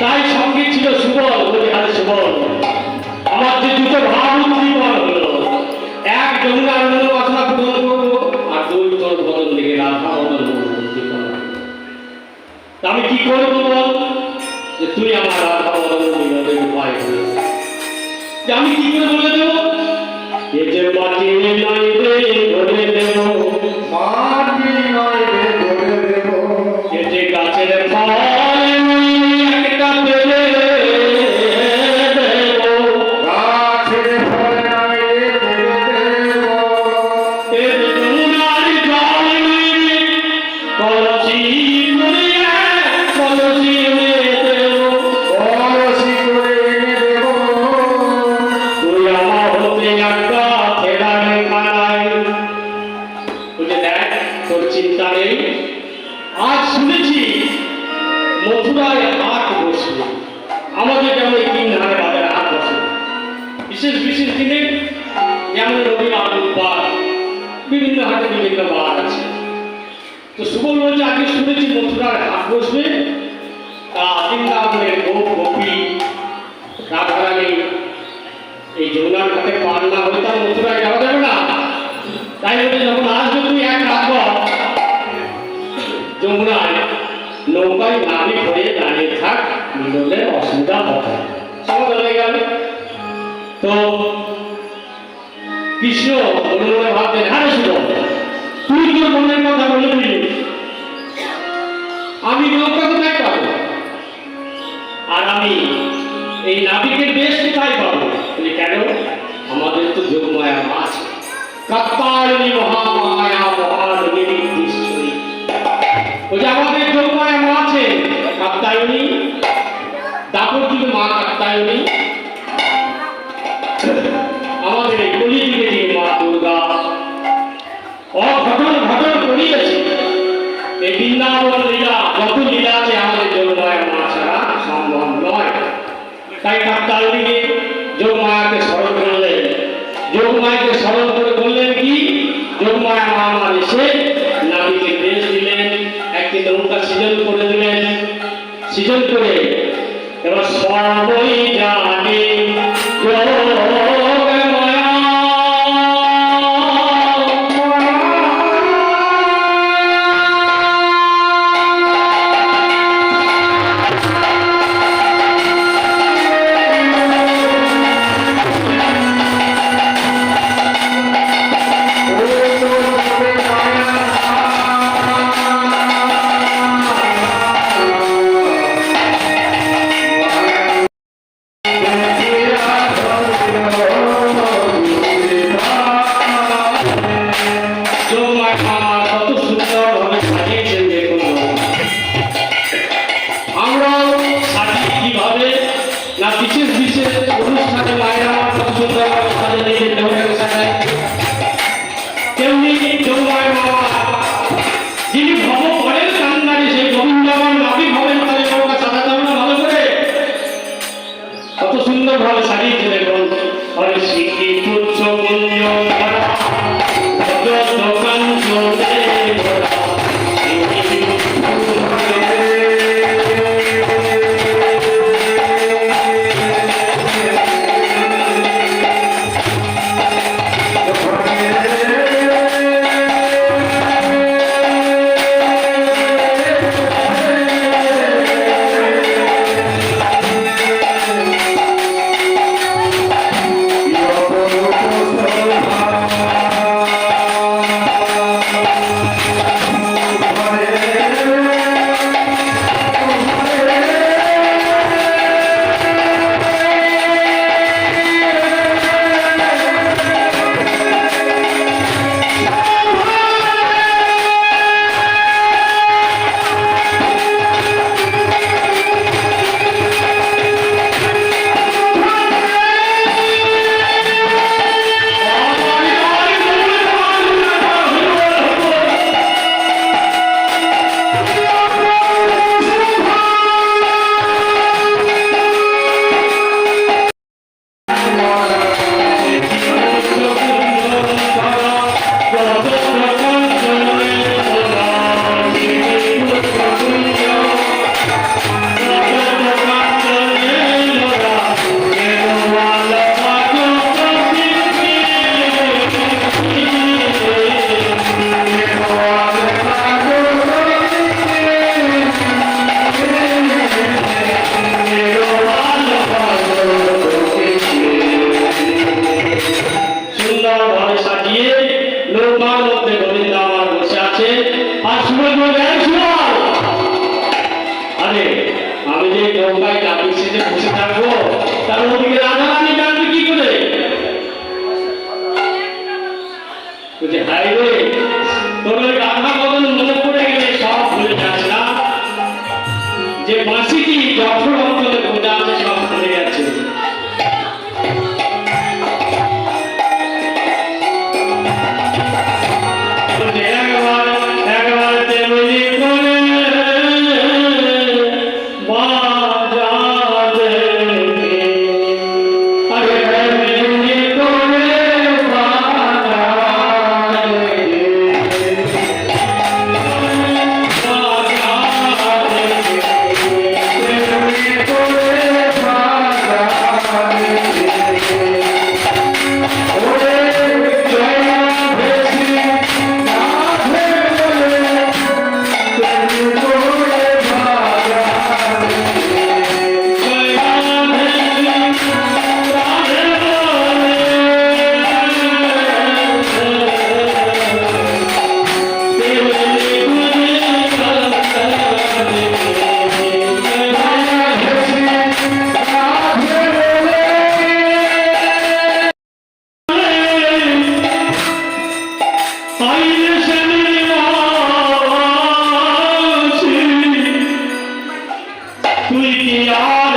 তাই সঙ্গে ছিল সুবল, বলে আরে সুবল আমার যে দুটো ভাব উদ্দীপন হলো, এক যমুনার মনোবাসনা পূরণ করবো, আর দুই তোর বদল লেগে রাধা বদল উদ্দীপন। আমি কি করবো বল, যে তুই আমার রাধা বদল মিলনের উপায় হলো, যে আমি কি করে বলে দেবো, এ যে মাটি নয় রে ধরে দেব, মাটি নয় রে ধরে দেব, এ যে গাছের ফল একটা পেলে দেব, গাছের ফল নয় রে ধরে দেব, এ যে যমুনার জল নিয়ে কলসি করে কলসি এনে দেব, কলসি করে এনে দেব, তুই আমার হতে একটা ফেরারে খানায়। বুঝে দেখ তোর চিন্তা নেই, আজ শুনেছি মথুরায় হাট বসবে, আমাদের যেমন এই 3 ধারে বাজারে হাট বসে, বিশেষ বিশেষ দিনে যেমন রবিবার বুধবার বিভিন্ন হাটে বিভিন্ন বার আছে। তো সুবল বলছে আগে শুনেছি মথুরার হাট বসবে, তা বৃন্দাবনের গোপ গোপী রাধারানী এই যমুনার ঘাটে পার না হলে তার মথুরায় যাওয়া যাবে না। তাই বলে যখন আসবে তুই এক রাত যমুনায় নৌকায় নামে করে দাঁড়িয়ে থাক, মিলনের অসুবিধা হবে, সমাধান হয়ে গেল। তো কৃষ্ণ মনে মনে ভাবতেন, হ্যাঁ সুবল তুই তোর মনের কথা বলে দিলি, আমি নৌকা কোথায় পাবো, আর আমি এই নাবিকের বেশ কোথায় পাবো? কেন, আমাদের তো যোগমায়া আছে, কাত্তায়নী মহামায়া মহানগরী ঈশ্বরী। ওই যে আমাদের যোগমায়া মা আছে কাত্তায়নী, দাপর যুগে মা কাত্তায়নী, আমাদের এই কলিযুগে যে মা দুর্গা অঘটন ঘটন করিয়েছে। এই বৃন্দাবন লীলা, যত লীলা আছে আমাদের যোগমায়া মা ছাড়া সম্ভব নয়। তাই কাত্তায়নীকে যোগমায়াকে স্মরণ করলেন, যোগমায়াকে স্মরণ করে বললেন কি, যোগমায়া মা আমার এসে নাবিকে বেশ দিলেন, একটি নৌকা সৃজন করে দিলেন, সৃজন করে এবার সর্বই জানে যোগমায়া। মায়া যে বাঁশিটি যখন অঞ্চলে বোঝা আছে সব ভুলে গেছে। একবার একবার তেমনি করে বাজাবে আরে তেমনি করে তুই কি আর